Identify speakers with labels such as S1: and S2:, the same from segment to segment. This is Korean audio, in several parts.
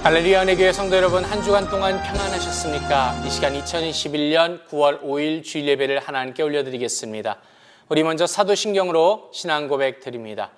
S1: 할렐루야 은혜교회 성도 여러분, 한 주간 동안 평안하셨습니까? 이 시간 2021년 9월 5일 주일 예배를 하나님께 올려드리겠습니다. 우리 먼저 사도신경으로 신앙 고백 드립니다.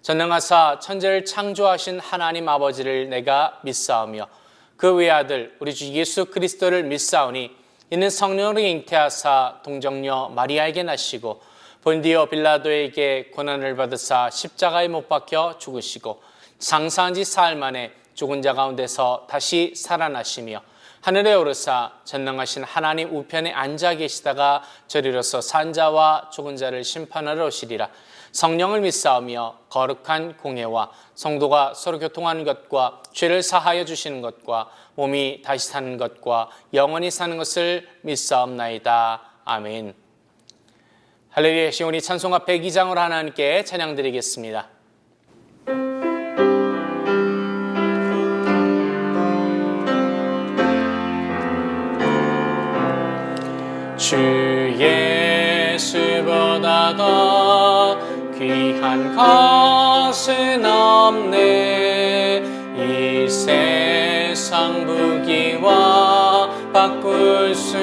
S1: 전능하사 천지를 창조하신 하나님 아버지를 내가 믿사오며 그 외아들 우리 주 예수 그리스도를 믿사오니 이는 성령으로 잉태하사 동정녀 마리아에게 나시고 본디오 빌라도에게 고난을 받으사 십자가에 못 박혀 죽으시고 장사한 지 사흘 만에 죽은 자 가운데서 다시 살아나시며 하늘에 오르사 전능하신 하나님 우편에 앉아 계시다가 저리로서 산 자와 죽은 자를 심판하러 오시리라. 성령을 믿사오며 거룩한 공예와 성도가 서로 교통하는 것과 죄를 사하여 주시는 것과 몸이 다시 사는 것과 영원히 사는 것을 믿사옵나이다. 아멘. 할렐루야. 시온이 찬송가 102장으로 하나님께 찬양드리겠습니다. 주 예수보다 더 귀한 것은 없네. 이 세상 부귀와 바꿀 수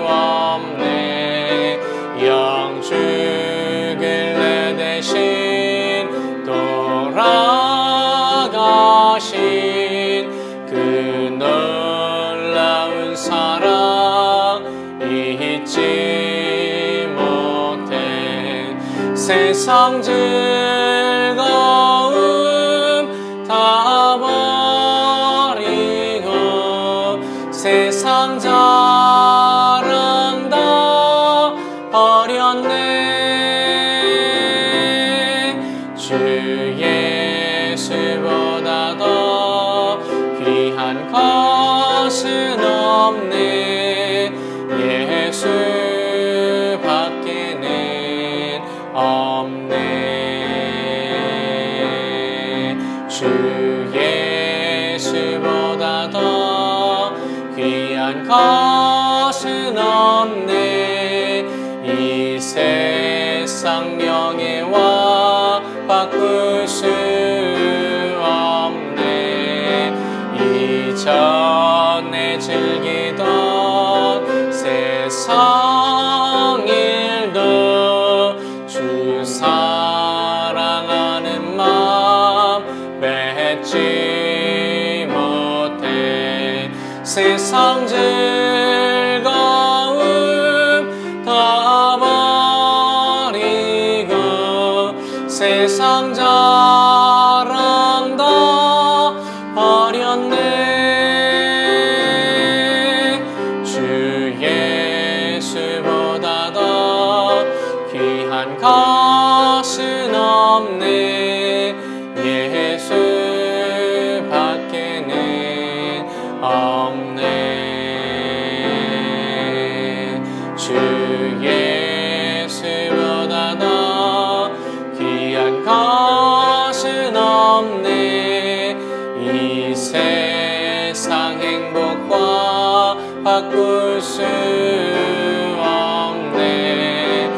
S1: 없네. 영주길래 대신 돌아가신 그 놀라운 사랑 잊지 못해. 세상 즐거움 다 버리고 세상 자랑 다 버렸네. 주 예수보다 더 귀한 것은 없네. 예수 밖에는 없네. 주 예수보다 더 귀한 것은 없네. 이 세상 명예와 바꿀 수 없네. 이전에 즐기던 세상 일도 주 사랑하는 마음 맺지 못해. 세상 즐거움 다 버리고 세상 자랑 다 버렸네. 예수보다 더 귀한 것은 없네. 예수 밖에는 없네. 주 예수보다 더 귀한 것은 없네. 이 세상 행복과 바꿀 수 없네.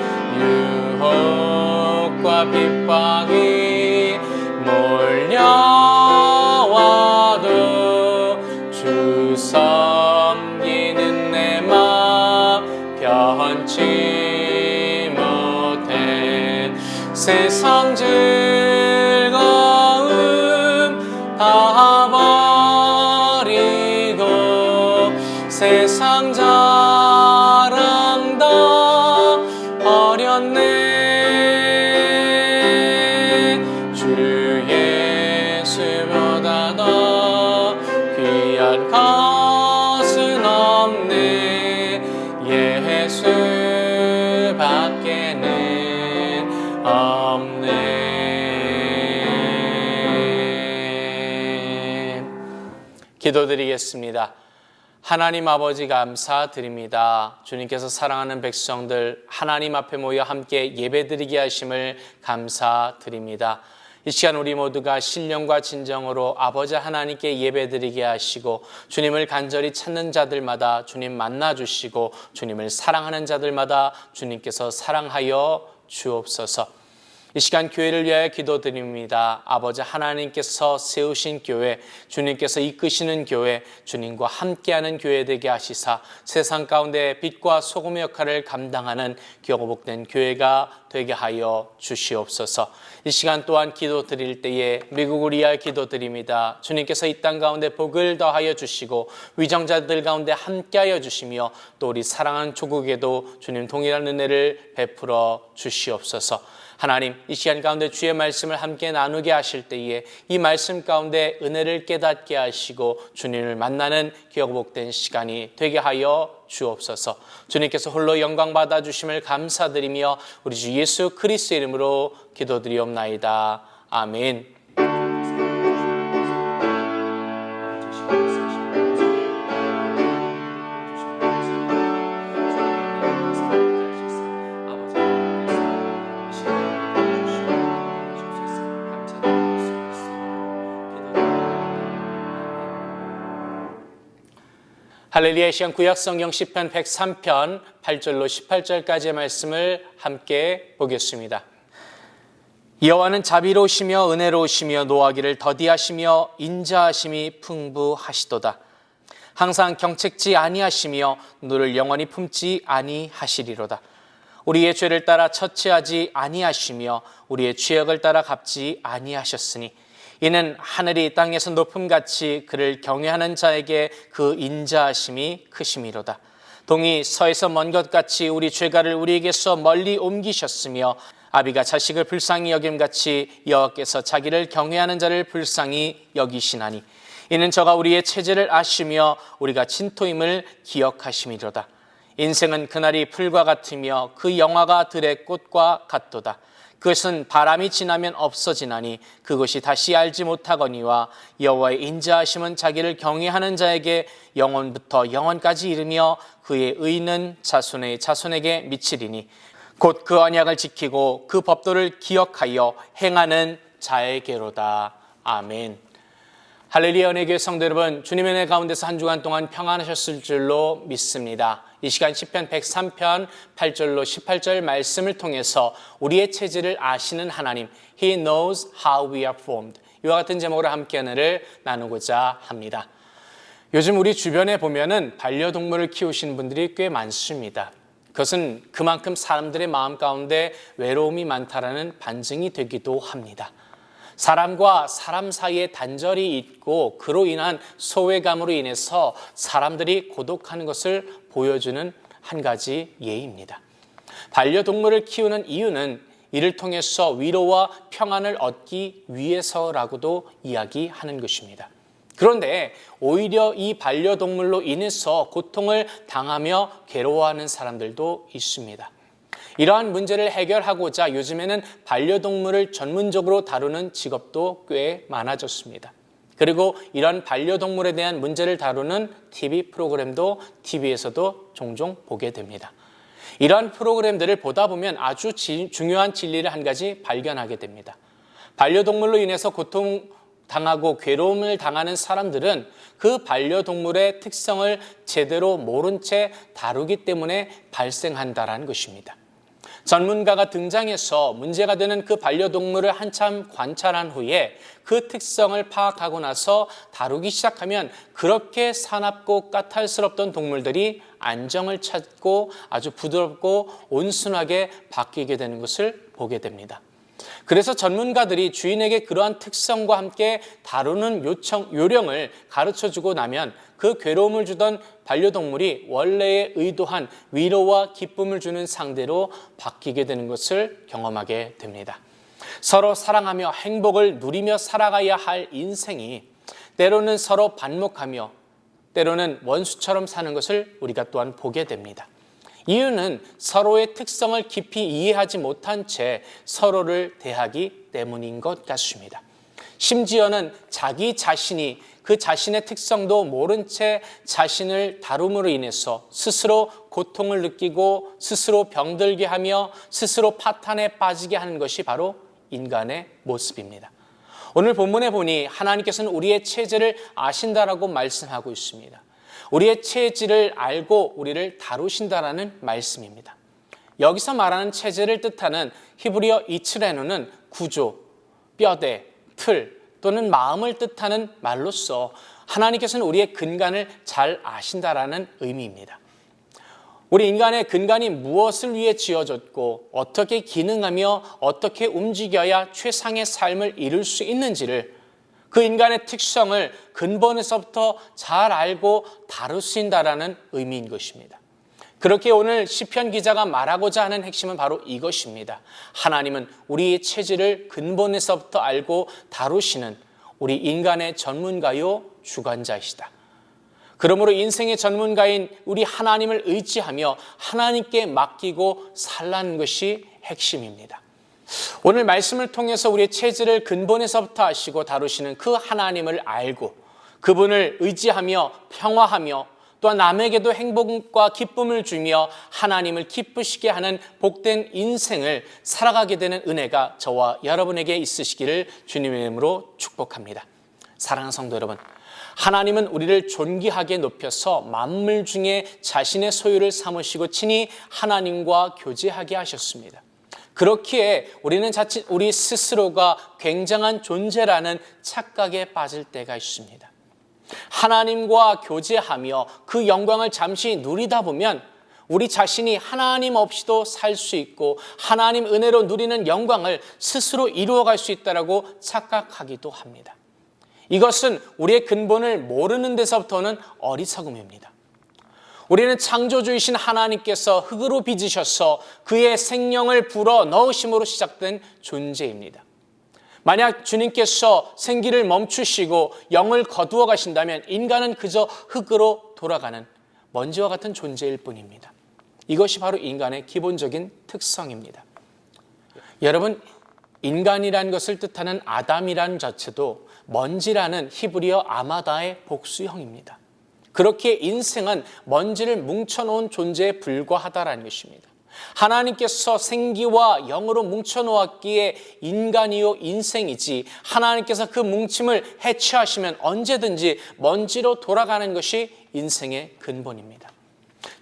S1: 유혹과 핍박이 몰려와도 주 섬기는 내 맘 변치 못해. 세상 즐거움 다 버리고 세상 자랑 다 버렸네. 주 예수보다 더 귀한 것은 없네. 예수 밖에는 없네. 기도드리겠습니다. 하나님 아버지 감사드립니다. 주님께서 사랑하는 백성들 하나님 앞에 모여 함께 예배드리게 하심을 감사드립니다. 이 시간 우리 모두가 신령과 진정으로 아버지 하나님께 예배드리게 하시고 주님을 간절히 찾는 자들마다 주님 만나주시고 주님을 사랑하는 자들마다 주님께서 사랑하여 주옵소서. 이 시간 교회를 위하여 기도드립니다. 아버지 하나님께서 세우신 교회, 주님께서 이끄시는 교회, 주님과 함께하는 교회 되게 하시사 세상 가운데 빛과 소금의 역할을 감당하는 복된 교회가 되게 하여 주시옵소서. 이 시간 또한 기도드릴 때에 미국을 위하여 기도드립니다. 주님께서 이 땅 가운데 복을 더하여 주시고 위정자들 가운데 함께하여 주시며 또 우리 사랑하는 조국에도 주님 동일한 은혜를 베풀어 주시옵소서. 하나님, 이 시간 가운데 주의 말씀을 함께 나누게 하실 때에 이 말씀 가운데 은혜를 깨닫게 하시고 주님을 만나는 기억복된 시간이 되게 하여 주옵소서. 주님께서 홀로 영광 받아 주심을 감사드리며 우리 주 예수 그리스도 이름으로 기도드리옵나이다. 아멘. 할렐루야. 시간 구약성경 시편 103편 8절로 18절까지의 말씀을 함께 보겠습니다. 여호와는 자비로우시며 은혜로우시며 노하기를 더디하시며 인자하심이 풍부하시도다. 항상 경책지 아니하시며 너를 영원히 품지 아니하시리로다. 우리의 죄를 따라 처치하지 아니하시며 우리의 죄악을 따라 갚지 아니하셨으니 이는 하늘이 땅에서 높음같이 그를 경외하는 자에게 그 인자하심이 크심이로다. 동이 서에서 먼 것 같이 우리 죄가를 우리에게서 멀리 옮기셨으며 아비가 자식을 불쌍히 여김같이 여호와께서 자기를 경외하는 자를 불쌍히 여기시나니 이는 저가 우리의 체질을 아시며 우리가 진토임을 기억하심이로다. 인생은 그날이 풀과 같으며 그 영화가 들의 꽃과 같도다. 그것은 바람이 지나면 없어지나니 그것이 다시 알지 못하거니와 여호와의 인자하심은 자기를 경외하는 자에게 영원부터 영원까지 이르며 그의 의는 자손의 자손에게 미치리니 곧 그 언약을 지키고 그 법도를 기억하여 행하는 자에게로다. 아멘. 할렐루야. 은혜교회 성도 여러분, 주님의 은혜 가운데서 한 주간 동안 평안하셨을 줄로 믿습니다. 이 시간 시편 103편 8절로 18절 말씀을 통해서 우리의 체질을 아시는 하나님, He knows how we are formed, 이와 같은 제목으로 함께 은혜를 나누고자 합니다. 요즘 우리 주변에 보면은 반려동물을 키우시는 분들이 꽤 많습니다. 그것은 그만큼 사람들의 마음 가운데 외로움이 많다라는 반증이 되기도 합니다. 사람과 사람 사이에 단절이 있고 그로 인한 소외감으로 인해서 사람들이 고독한 것을 보여주는 한 가지 예입니다. 반려동물을 키우는 이유는 이를 통해서 위로와 평안을 얻기 위해서라고도 이야기하는 것입니다. 그런데 오히려 이 반려동물로 인해서 고통을 당하며 괴로워하는 사람들도 있습니다. 이러한 문제를 해결하고자 요즘에는 반려동물을 전문적으로 다루는 직업도 꽤 많아졌습니다. 그리고 이런 반려동물에 대한 문제를 다루는 TV 프로그램도 TV에서도 종종 보게 됩니다. 이러한 프로그램들을 보다 보면 아주 중요한 진리를 한 가지 발견하게 됩니다. 반려동물로 인해서 고통당하고 괴로움을 당하는 사람들은 그 반려동물의 특성을 제대로 모른 채 다루기 때문에 발생한다는 것입니다. 전문가가 등장해서 문제가 되는 그 반려동물을 한참 관찰한 후에 그 특성을 파악하고 나서 다루기 시작하면 그렇게 사납고 까탈스럽던 동물들이 안정을 찾고 아주 부드럽고 온순하게 바뀌게 되는 것을 보게 됩니다. 그래서 전문가들이 주인에게 그러한 특성과 함께 다루는 요령을 가르쳐주고 나면 그 괴로움을 주던 반려동물이 원래의 의도한 위로와 기쁨을 주는 상대로 바뀌게 되는 것을 경험하게 됩니다. 서로 사랑하며 행복을 누리며 살아가야 할 인생이 때로는 서로 반목하며 때로는 원수처럼 사는 것을 우리가 또한 보게 됩니다. 이유는 서로의 특성을 깊이 이해하지 못한 채 서로를 대하기 때문인 것 같습니다. 심지어는 자기 자신이 그 자신의 특성도 모른 채 자신을 다룸으로 인해서 스스로 고통을 느끼고 스스로 병들게 하며 스스로 파탄에 빠지게 하는 것이 바로 인간의 모습입니다. 오늘 본문에 보니 하나님께서는 우리의 체질을 아신다라고 말씀하고 있습니다. 우리의 체질을 알고 우리를 다루신다라는 말씀입니다. 여기서 말하는 체질을 뜻하는 히브리어 이츠레노는 구조, 뼈대, 틀 또는 마음을 뜻하는 말로써 하나님께서는 우리의 근간을 잘 아신다라는 의미입니다. 우리 인간의 근간이 무엇을 위해 지어졌고 어떻게 기능하며 어떻게 움직여야 최상의 삶을 이룰 수 있는지를, 그 인간의 특성을 근본에서부터 잘 알고 다루신다라는 의미인 것입니다. 그렇게 오늘 시편 기자가 말하고자 하는 핵심은 바로 이것입니다. 하나님은 우리의 체질을 근본에서부터 알고 다루시는 우리 인간의 전문가요 주관자이시다. 그러므로 인생의 전문가인 우리 하나님을 의지하며 하나님께 맡기고 살라는 것이 핵심입니다. 오늘 말씀을 통해서 우리의 체질을 근본에서부터 아시고 다루시는 그 하나님을 알고 그분을 의지하며 평화하며 또한 남에게도 행복과 기쁨을 주며 하나님을 기쁘시게 하는 복된 인생을 살아가게 되는 은혜가 저와 여러분에게 있으시기를 주님의 이름으로 축복합니다. 사랑하는 성도 여러분, 하나님은 우리를 존귀하게 높여서 만물 중에 자신의 소유를 삼으시고 친히 하나님과 교제하게 하셨습니다. 그렇기에 우리는 자칫 우리 스스로가 굉장한 존재라는 착각에 빠질 때가 있습니다. 하나님과 교제하며 그 영광을 잠시 누리다 보면 우리 자신이 하나님 없이도 살 수 있고 하나님 은혜로 누리는 영광을 스스로 이루어갈 수 있다고 착각하기도 합니다. 이것은 우리의 근본을 모르는 데서부터는 어리석음입니다. 우리는 창조주이신 하나님께서 흙으로 빚으셔서 그의 생명을 불어 넣으심으로 시작된 존재입니다. 만약 주님께서 생기를 멈추시고 영을 거두어 가신다면 인간은 그저 흙으로 돌아가는 먼지와 같은 존재일 뿐입니다. 이것이 바로 인간의 기본적인 특성입니다. 여러분, 인간이라는 것을 뜻하는 아담이라는 자체도 먼지라는 히브리어 아마다의 복수형입니다. 그렇게 인생은 먼지를 뭉쳐놓은 존재에 불과하다라는 것입니다. 하나님께서 생기와 영으로 뭉쳐놓았기에 인간이요 인생이지, 하나님께서 그 뭉침을 해체하시면 언제든지 먼지로 돌아가는 것이 인생의 근본입니다.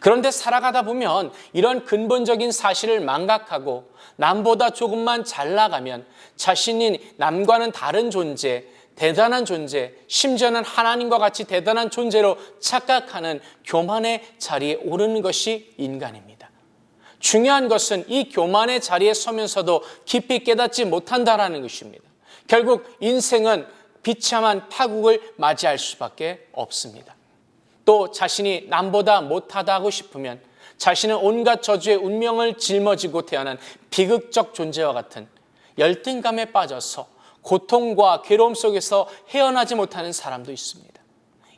S1: 그런데 살아가다 보면 이런 근본적인 사실을 망각하고 남보다 조금만 잘 나가면 자신이 남과는 다른 존재, 대단한 존재, 심지어는 하나님과 같이 대단한 존재로 착각하는 교만의 자리에 오르는 것이 인간입니다. 중요한 것은 이 교만의 자리에 서면서도 깊이 깨닫지 못한다라는 것입니다. 결국 인생은 비참한 파국을 맞이할 수밖에 없습니다. 또 자신이 남보다 못하다고 싶으면 자신은 온갖 저주의 운명을 짊어지고 태어난 비극적 존재와 같은 열등감에 빠져서 고통과 괴로움 속에서 헤어나지 못하는 사람도 있습니다.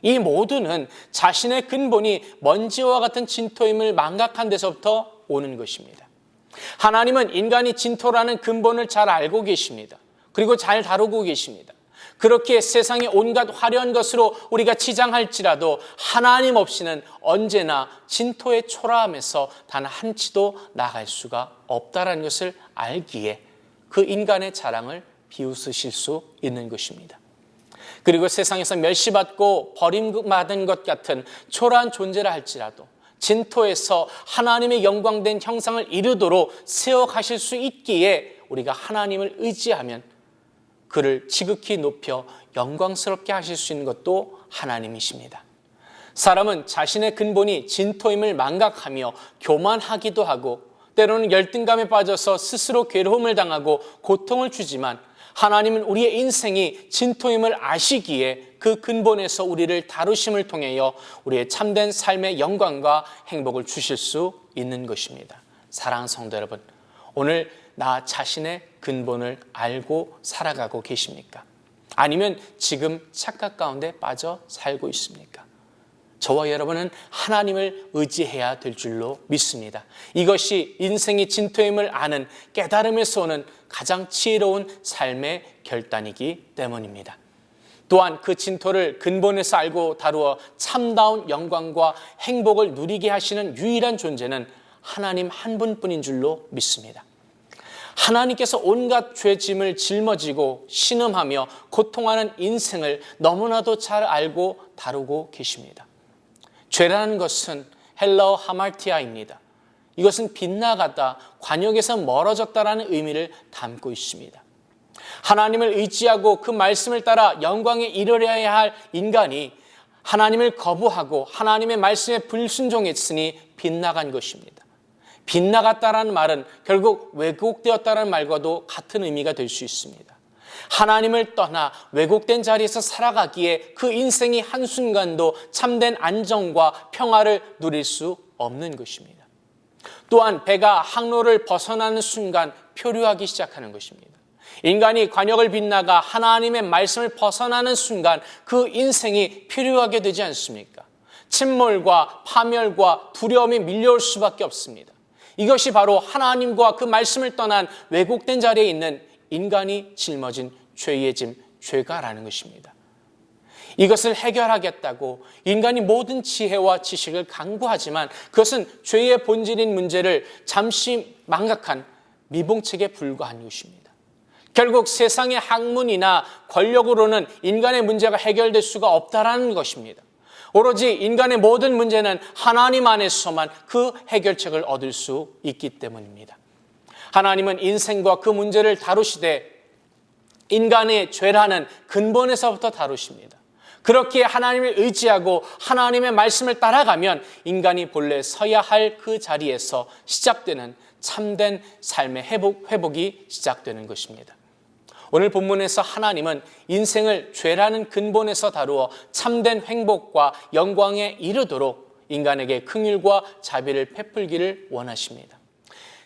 S1: 이 모두는 자신의 근본이 먼지와 같은 진토임을 망각한 데서부터 오는 것입니다. 하나님은 인간이 진토라는 근본을 잘 알고 계십니다. 그리고 잘 다루고 계십니다. 그렇게 세상의 온갖 화려한 것으로 우리가 치장할지라도 하나님 없이는 언제나 진토의 초라함에서 단 한치도 나갈 수가 없다는 것을 알기에 그 인간의 자랑을 비웃으실 수 있는 것입니다. 그리고 세상에서 멸시받고 버림받은 것 같은 초라한 존재라 할지라도 진토에서 하나님의 영광된 형상을 이루도록 세워가실 수 있기에 우리가 하나님을 의지하면 그를 지극히 높여 영광스럽게 하실 수 있는 것도 하나님이십니다. 사람은 자신의 근본이 진토임을 망각하며 교만하기도 하고 때로는 열등감에 빠져서 스스로 괴로움을 당하고 고통을 주지만 하나님은 우리의 인생이 진토임을 아시기에 그 근본에서 우리를 다루심을 통하여 우리의 참된 삶의 영광과 행복을 주실 수 있는 것입니다. 사랑하는 성도 여러분, 오늘 나 자신의 근본을 알고 살아가고 계십니까? 아니면 지금 착각 가운데 빠져 살고 있습니까? 저와 여러분은 하나님을 의지해야 될 줄로 믿습니다. 이것이 인생이 진토임을 아는 깨달음에서 오는 가장 지혜로운 삶의 결단이기 때문입니다. 또한 그 진토를 근본에서 알고 다루어 참다운 영광과 행복을 누리게 하시는 유일한 존재는 하나님 한 분뿐인 줄로 믿습니다. 하나님께서 온갖 죄짐을 짊어지고 신음하며 고통하는 인생을 너무나도 잘 알고 다루고 계십니다. 죄라는 것은 헬라어 하말티아입니다. 이것은 빗나가다, 관역에서 멀어졌다라는 의미를 담고 있습니다. 하나님을 의지하고 그 말씀을 따라 영광에 이르러야 할 인간이 하나님을 거부하고 하나님의 말씀에 불순종했으니 빗나간 것입니다. 빗나갔다라는 말은 결국 왜곡되었다는 말과도 같은 의미가 될 수 있습니다. 하나님을 떠나 왜곡된 자리에서 살아가기에 그 인생이 한순간도 참된 안정과 평화를 누릴 수 없는 것입니다. 또한 배가 항로를 벗어나는 순간 표류하기 시작하는 것입니다. 인간이 관역을 빗나가 하나님의 말씀을 벗어나는 순간 그 인생이 표류하게 되지 않습니까? 침몰과 파멸과 두려움이 밀려올 수밖에 없습니다. 이것이 바로 하나님과 그 말씀을 떠난 왜곡된 자리에 있는 인간이 짊어진 죄의 짐, 죄가라는 것입니다. 이것을 해결하겠다고 인간이 모든 지혜와 지식을 강구하지만 그것은 죄의 본질인 문제를 잠시 망각한 미봉책에 불과한 것입니다. 결국 세상의 학문이나 권력으로는 인간의 문제가 해결될 수가 없다라는 것입니다. 오로지 인간의 모든 문제는 하나님 안에서만 그 해결책을 얻을 수 있기 때문입니다. 하나님은 인생과 그 문제를 다루시되 인간의 죄라는 근본에서부터 다루십니다. 그렇게 하나님을 의지하고 하나님의 말씀을 따라가면 인간이 본래 서야 할 그 자리에서 시작되는 참된 삶의 회복이 시작되는 것입니다. 오늘 본문에서 하나님은 인생을 죄라는 근본에서 다루어 참된 행복과 영광에 이르도록 인간에게 긍휼과 자비를 베풀기를 원하십니다.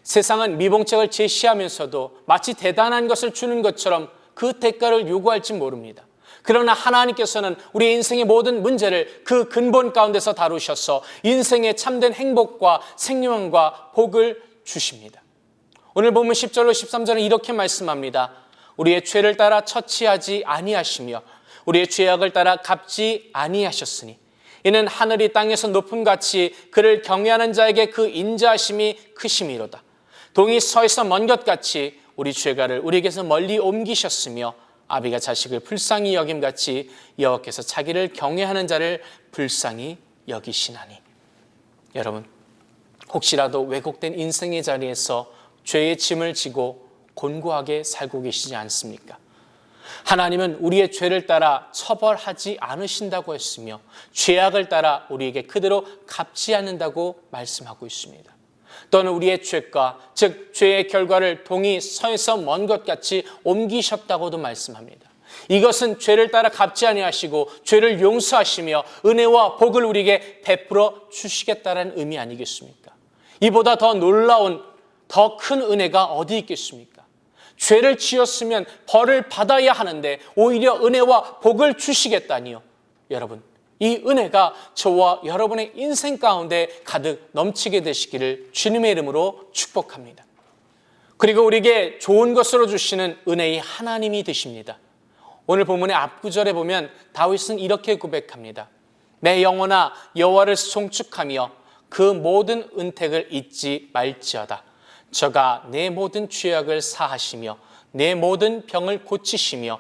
S1: 세상은 미봉책을 제시하면서도 마치 대단한 것을 주는 것처럼 그 대가를 요구할지 모릅니다. 그러나 하나님께서는 우리 인생의 모든 문제를 그 근본 가운데서 다루셔서 인생의 참된 행복과 생명과 복을 주십니다. 오늘 본문 10절로 13절은 이렇게 말씀합니다. 우리의 죄를 따라 처치하지 아니하시며 우리의 죄악을 따라 갚지 아니하셨으니 이는 하늘이 땅에서 높음같이 그를 경외하는 자에게 그 인자하심이 크심이로다. 동이 서에서 먼 것 같이 우리 죄가를 우리에게서 멀리 옮기셨으며 아비가 자식을 불쌍히 여김같이 여호와께서 자기를 경외하는 자를 불쌍히 여기시나니. 여러분, 혹시라도 왜곡된 인생의 자리에서 죄의 짐을 지고 곤고하게 살고 계시지 않습니까? 하나님은 우리의 죄를 따라 처벌하지 않으신다고 했으며 죄악을 따라 우리에게 그대로 갚지 않는다고 말씀하고 있습니다. 또는 우리의 죄가, 즉 죄의 결과를 동이 서에서 먼 것 같이 옮기셨다고도 말씀합니다. 이것은 죄를 따라 갚지 아니하시고 죄를 용서하시며 은혜와 복을 우리에게 베풀어 주시겠다는 의미 아니겠습니까? 이보다 더 놀라운 더 큰 은혜가 어디 있겠습니까? 죄를 지었으면 벌을 받아야 하는데 오히려 은혜와 복을 주시겠다니요. 여러분, 이 은혜가 저와 여러분의 인생 가운데 가득 넘치게 되시기를 주님의 이름으로 축복합니다. 그리고 우리에게 좋은 것으로 주시는 은혜의 하나님이 되십니다. 오늘 본문의 앞구절에 보면 다윗은 이렇게 고백합니다. 내 영혼아 여호와를 송축하며 그 모든 은택을 잊지 말지어다. 저가 내 모든 죄악을 사하시며 내 모든 병을 고치시며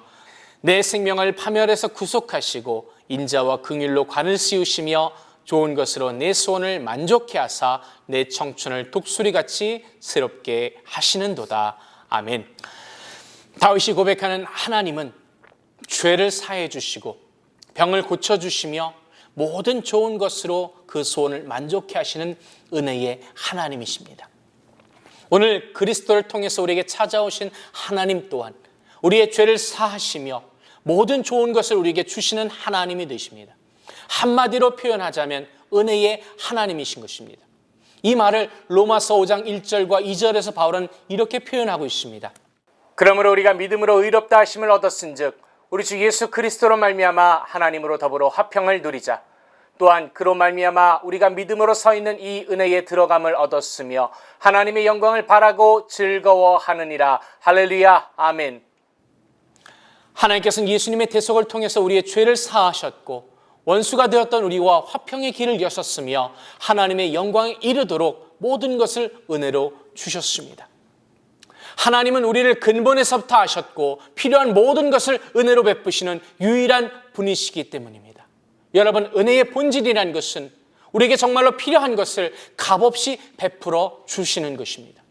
S1: 내 생명을 파멸에서 구속하시고 인자와 긍휼로 관을 씌우시며 좋은 것으로 내 소원을 만족해 하사 내 청춘을 독수리같이 새롭게 하시는도다. 아멘. 다윗이 고백하는 하나님은 죄를 사해 주시고 병을 고쳐주시며 모든 좋은 것으로 그 소원을 만족해 하시는 은혜의 하나님이십니다. 오늘 그리스도를 통해서 우리에게 찾아오신 하나님 또한 우리의 죄를 사하시며 모든 좋은 것을 우리에게 주시는 하나님이 되십니다. 한마디로 표현하자면 은혜의 하나님이신 것입니다. 이 말을 로마서 5장 1절과 2절에서 바울은 이렇게 표현하고 있습니다. 그러므로 우리가 믿음으로 의롭다 하심을 얻었은즉 우리 주 예수 그리스도로 말미암아 하나님으로 더불어 화평을 누리자. 또한 그로 말미암아 우리가 믿음으로 서 있는 이 은혜에 들어감을 얻었으며 하나님의 영광을 바라고 즐거워하느니라. 할렐루야. 아멘. 하나님께서는 예수님의 대속을 통해서 우리의 죄를 사하셨고 원수가 되었던 우리와 화평의 길을 여셨으며 하나님의 영광에 이르도록 모든 것을 은혜로 주셨습니다. 하나님은 우리를 근본에서부터 아셨고 필요한 모든 것을 은혜로 베푸시는 유일한 분이시기 때문입니다. 여러분, 은혜의 본질이라는 것은 우리에게 정말로 필요한 것을 값없이 베풀어 주시는 것입니다.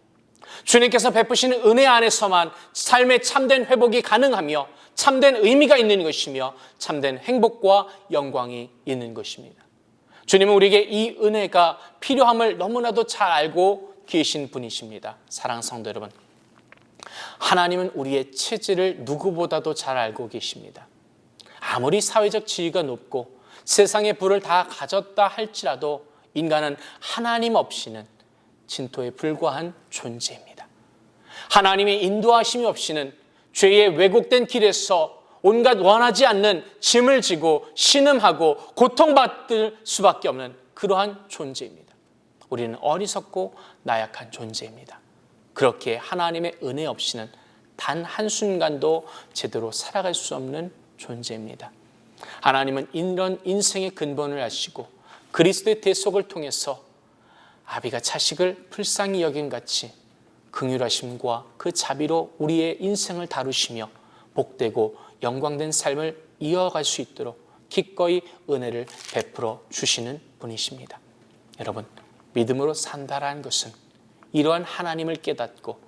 S1: 주님께서 베푸시는 은혜 안에서만 삶의 참된 회복이 가능하며 참된 의미가 있는 것이며 참된 행복과 영광이 있는 것입니다. 주님은 우리에게 이 은혜가 필요함을 너무나도 잘 알고 계신 분이십니다. 사랑하는 성도 여러분, 하나님은 우리의 체질을 누구보다도 잘 알고 계십니다. 아무리 사회적 지위가 높고 세상의 부를 다 가졌다 할지라도 인간은 하나님 없이는 진토에 불과한 존재입니다. 하나님의 인도하심이 없이는 죄의 왜곡된 길에서 온갖 원하지 않는 짐을 지고 신음하고 고통받을 수밖에 없는 그러한 존재입니다. 우리는 어리석고 나약한 존재입니다. 그렇게 하나님의 은혜 없이는 단 한순간도 제대로 살아갈 수 없는 존재입니다. 하나님은 이런 인생의 근본을 아시고 그리스도의 대속을 통해서 아비가 자식을 불쌍히 여긴 같이 긍휼하심과 그 자비로 우리의 인생을 다루시며 복되고 영광된 삶을 이어갈 수 있도록 기꺼이 은혜를 베풀어 주시는 분이십니다. 여러분, 믿음으로 산다라는 것은 이러한 하나님을 깨닫고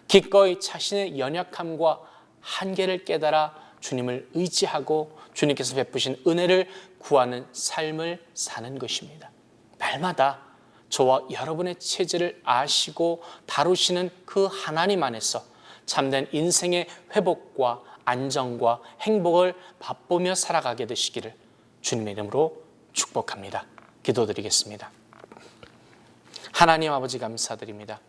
S1: 기꺼이 자신의 연약함과 한계를 깨달아 주님을 의지하고 주님께서 베푸신 은혜를 구하는 삶을 사는 것입니다. 날마다 저와 여러분의 체질을 아시고 다루시는 그 하나님 안에서 참된 인생의 회복과 안정과 행복을 맛보며 살아가게 되시기를 주님의 이름으로 축복합니다. 기도드리겠습니다. 하나님 아버지 감사드립니다.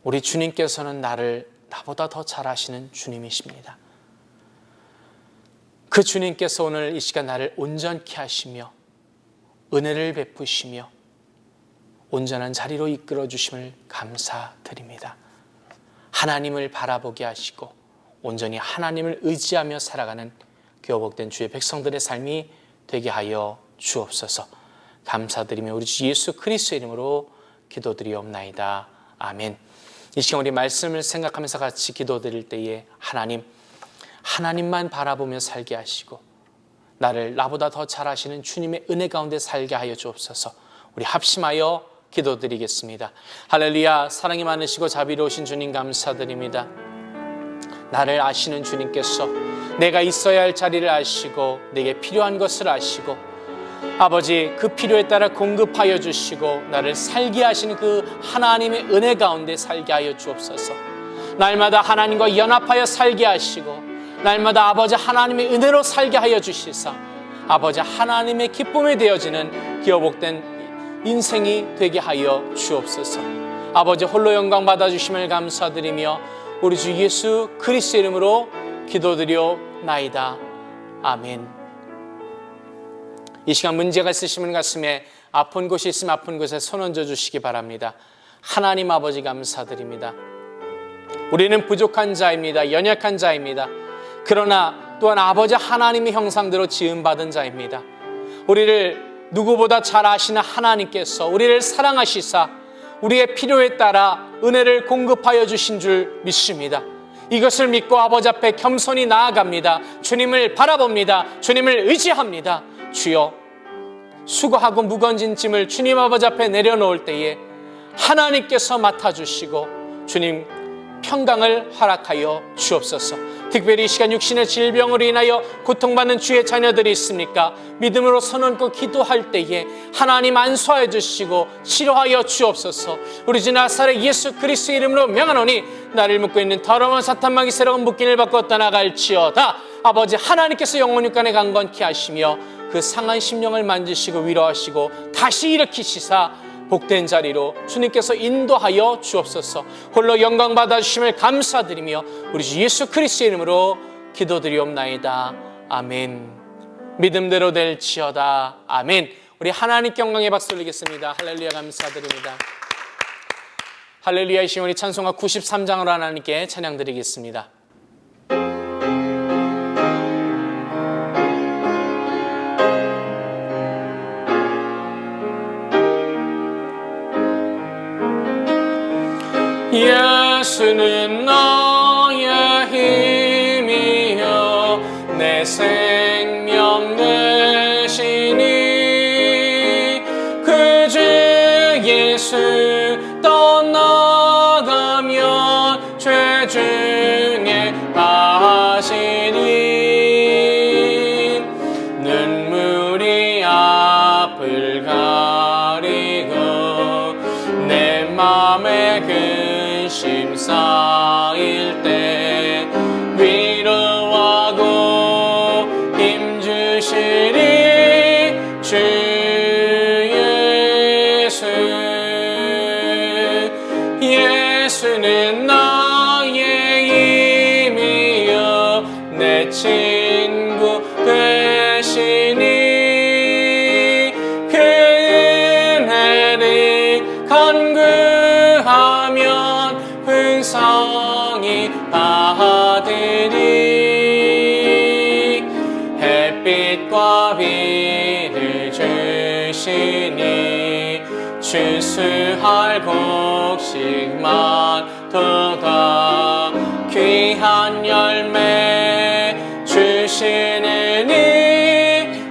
S1: 우리 주님께서는 나보다 더 잘 아시는 주님이십니다. 그 주님께서 오늘 이 시간 나를 온전케 하시며 은혜를 베푸시며 온전한 자리로 이끌어 주심을 감사드립니다. 하나님을 바라보게 하시고 온전히 하나님을 의지하며 살아가는 교복된 주의 백성들의 삶이 되게 하여 주옵소서. 감사드리며 우리 주 예수 그리스도의 이름으로 기도드리옵나이다. 아멘. 이 시간 우리 말씀을 생각하면서 같이 기도드릴 때에 하나님만 바라보며 살게 하시고 나보다 더 잘 아시는 주님의 은혜 가운데 살게 하여 주옵소서. 우리 합심하여 기도드리겠습니다. 할렐루야. 사랑이 많으시고 자비로우신 주님 감사드립니다. 나를 아시는 주님께서 내가 있어야 할 자리를 아시고 내게 필요한 것을 아시고 아버지 그 필요에 따라 공급하여 주시고 나를 살게 하시는 그 하나님의 은혜 가운데 살게 하여 주옵소서. 날마다 하나님과 연합하여 살게 하시고 날마다 아버지 하나님의 은혜로 살게 하여 주시사 아버지 하나님의 기쁨이 되어지는 기어복된 인생이 되게 하여 주옵소서. 아버지 홀로 영광 받아주심을 감사드리며 우리 주 예수 그리스도의 이름으로 기도드리옵나이다. 아멘. 이 시간 문제가 있으시면 가슴에 아픈 곳이 있으면 아픈 곳에 손 얹어 주시기 바랍니다. 하나님 아버지 감사드립니다. 우리는 부족한 자입니다. 연약한 자입니다. 그러나 또한 아버지 하나님의 형상대로 지음받은 자입니다. 우리를 누구보다 잘 아시는 하나님께서 우리를 사랑하시사 우리의 필요에 따라 은혜를 공급하여 주신 줄 믿습니다. 이것을 믿고 아버지 앞에 겸손히 나아갑니다. 주님을 바라봅니다. 주님을 의지합니다. 주여, 수고하고 무거운 짐을 주님 아버지 앞에 내려놓을 때에 하나님께서 맡아주시고 주님 평강을 허락하여 주옵소서. 특별히 이 시간 육신의 질병으로 인하여 고통받는 주의 자녀들이 있습니까? 믿음으로 손 얹고 기도할 때에 하나님 안수하여 주시고 치료하여 주옵소서. 우리 주 나사렛 예수 그리스도의 이름으로 명하노니 나를 묶고 있는 더러운 사탄 마귀 새로운 묶임을 받고 떠나갈지어다. 아버지 하나님께서 영혼 육간에 강건케 하시며 그 상한 심령을 만지시고 위로하시고 다시 일으키시사 복된 자리로 주님께서 인도하여 주옵소서. 홀로 영광 받아주심을 감사드리며 우리 주 예수 그리스도의 이름으로 기도드리옵나이다. 아멘. 믿음대로 될지어다. 아멘. 우리 하나님께 영광의 박수 올리겠습니다. 할렐루야. 감사드립니다. 할렐루야. 이 시간 우리 찬송가 93장으로 하나님께 찬양드리겠습니다. 예수는 너의 힘이여 내 생명 되시니 친구 되시니 그 은혜를 간구하면 풍성히 받으리. 햇빛과 비를 주시니 추수할 곡식만 도다. 귀한 열매 주시는 이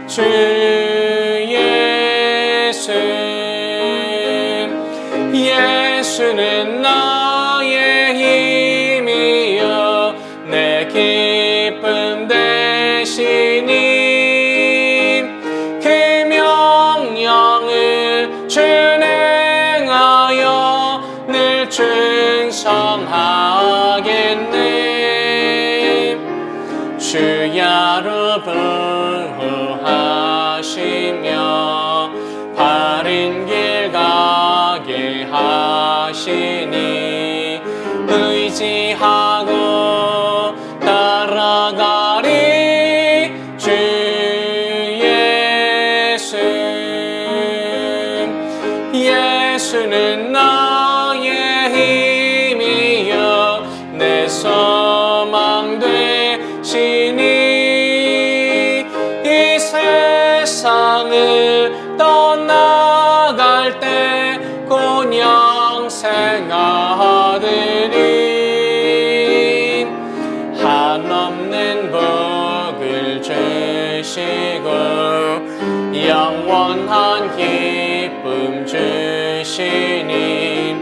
S1: 주 예수. 예수는 나의 힘이요 내 기쁨 되시니 그 명령을 준행하여 늘 충성하겠네. 주야로 부하시며 바른 길 가게 하시니 의지하고 따라가리. 주 예수. 예수는 나의 힘이요 내 소망 되시니 이 세상을 떠나갈 때 곧 영생 얻으리. 한없는 복을 주시고 영원한 기쁨 주시니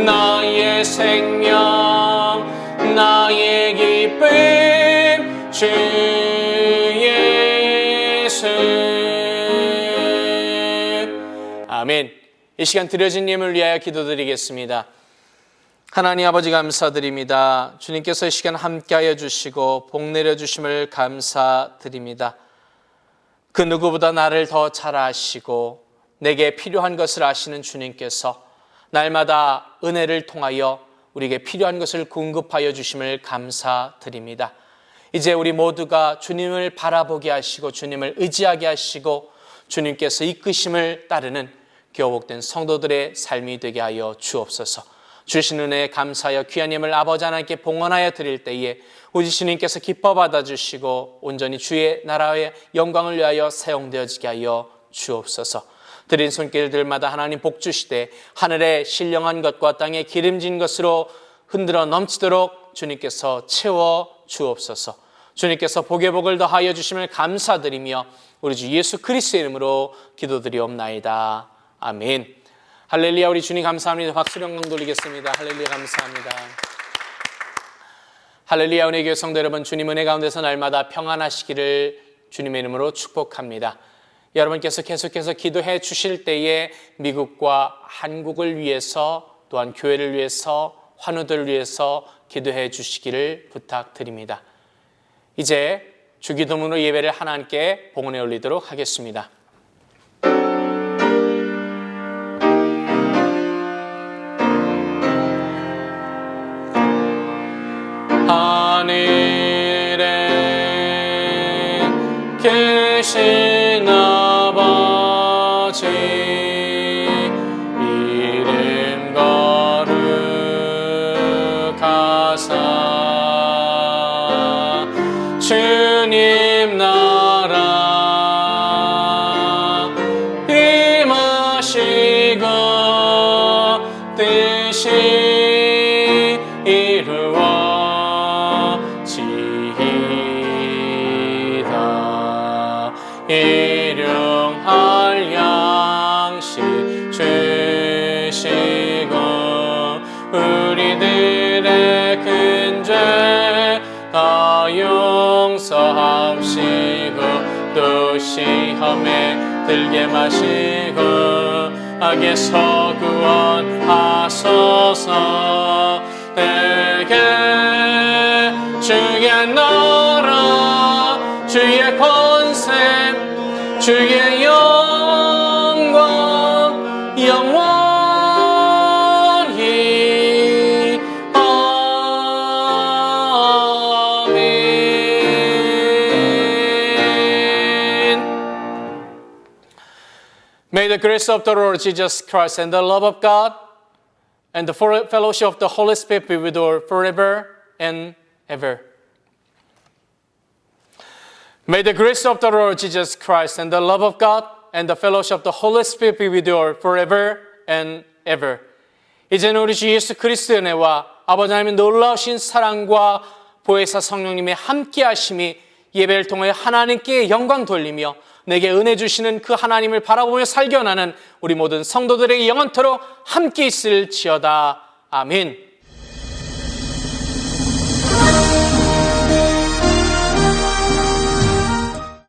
S1: 나의 생명 나의 기쁨 주 예수. 아멘. 이 시간 드려진 예물 위하여 기도드리겠습니다. 하나님 아버지 감사드립니다. 주님께서 이 시간 함께하여 주시고 복 내려주심을 감사드립니다. 그 누구보다 나를 더 잘 아시고 내게 필요한 것을 아시는 주님께서 날마다 은혜를 통하여 우리에게 필요한 것을 공급하여 주심을 감사드립니다. 이제 우리 모두가 주님을 바라보게 하시고 주님을 의지하게 하시고 주님께서 이끄심을 따르는 교복된 성도들의 삶이 되게 하여 주옵소서. 주신 은혜에 감사하여 귀한 예물 아버지 하나님께 봉헌하여 드릴 때에 우리 주님께서 기뻐 받아주시고 온전히 주의 나라의 영광을 위하여 사용되어지게 하여 주옵소서. 드린 손길들마다 하나님 복 주시되 하늘에 신령한 것과 땅에 기름진 것으로 흔들어 넘치도록 주님께서 채워 주옵소서. 주님께서 복의 복을 더하여 주심을 감사드리며 우리 주 예수 그리스도의 이름으로 기도드리옵나이다. 아멘. 할렐루야. 우리 주님 감사합니다. 박수로 영광 돌리겠습니다. 할렐루야. 감사합니다. 할렐루야. 은혜 교회 성도 여러분, 주님 은혜 가운데서 날마다 평안하시기를 주님의 이름으로 축복합니다. 여러분께서 계속해서 기도해 주실 때에 미국과 한국을 위해서 또한 교회를 위해서 환우들을 위해서 기도해 주시기를 부탁드립니다. 이제 주기도문으로 예배를 하나님께 봉헌해 올리도록 하겠습니다. 하늘에 계신 아버지 이름 거룩하사 주님 나라 임하시고 뜻이 이루어지이다. 일용할 양식 주시고 우리들의 큰 죄 다 용서하시고 또 시험에 들게 마시고 악에서 구원하소서. 내게 주의 나라 주의 권세 주의 영광 영원히 아멘. the grace of the Lord Jesus Christ and the love of God and the fellowship of the Holy Spirit be with you forever and ever. May the grace of the Lord Jesus Christ and the love of God and the fellowship of the Holy Spirit be with you forever and ever. 이제는 우리 주 예수 그리스도의 은혜와 아버지 하나님의 놀라우신 사랑과 보혜사 성령님의 함께하심이 예배를 통해 하나님께 영광 돌리며 내게 은혜 주시는 그 하나님을 바라보며 살겨나는 우리 모든 성도들에게 영원토록 함께 있을지어다. 아멘.